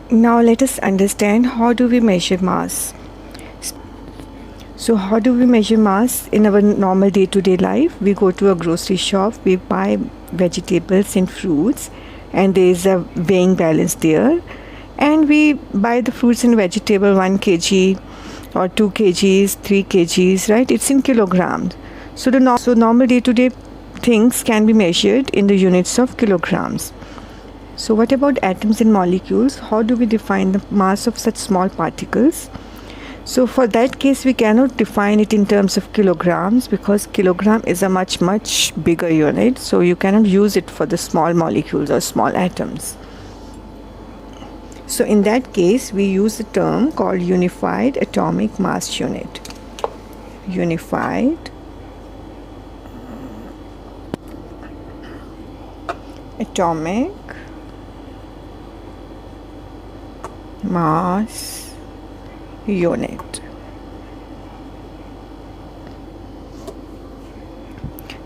Now let us understand how do we measure mass. So how do we measure mass in our normal day-to-day life? We go to a grocery shop, we buy vegetables and fruits, and there is a weighing balance there, and we buy the fruits and vegetable 1 kg or 2 kgs, 3 kgs, right? It's in kilograms. So normal day-to-day things can be measured in the units of kilograms. So what about atoms and molecules? How do we define the mass of such small particles? So for that case, we cannot define it in terms of kilograms because kilogram is a much bigger unit. So you cannot use it for the small molecules or small atoms. So in that case, we use a term called unified atomic mass unit. Unified atomic mass unit.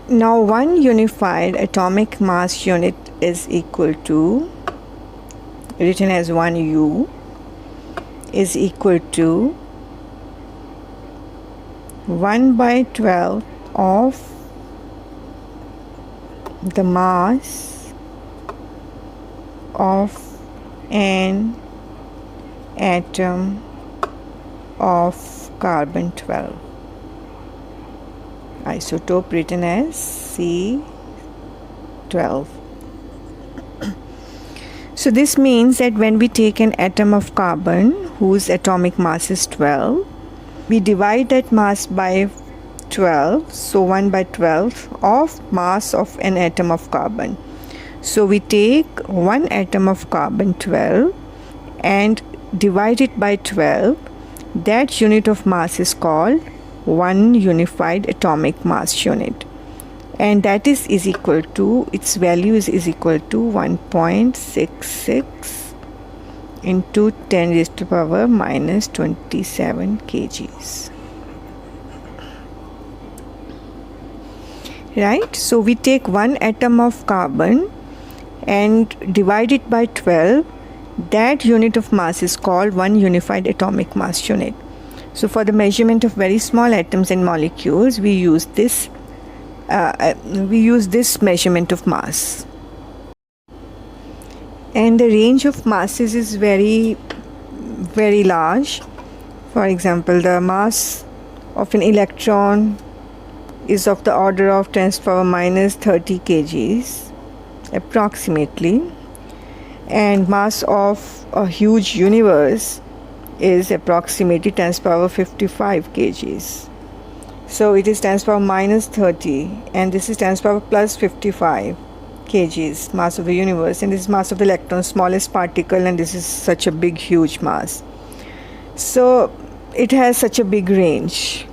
Now 1 unified atomic mass unit is equal to, written as 1 U, is equal to 1/12 of the mass of an atom of carbon 12, isotope written as C12. So this means that when we take an atom of carbon whose atomic mass is 12, we divide that mass by 12, so 1/12 of mass of an atom of carbon. So we take one atom of carbon 12 and divide it by 12. That unit of mass is called 1 unified atomic mass unit, and that is equal to, its value is equal to 1.66 into 10 raised to the power minus 27 kgs. Right? So we take one atom of carbon and divide it by 12. That unit of mass is called 1 unified atomic mass unit. So for the measurement of very small atoms and molecules, we use this measurement of mass. And the range of masses is very large. For example, the mass of an electron is of the order of 10 to the power minus 30 kgs approximately, and mass of a huge universe is approximately 10 to the power 55 kgs. So it is 10 to the power minus 30, and this is 10 to the power plus 55 kgs, mass of the universe, and this is mass of the electron, smallest particle, and this is such a big huge mass. So it has such a big range.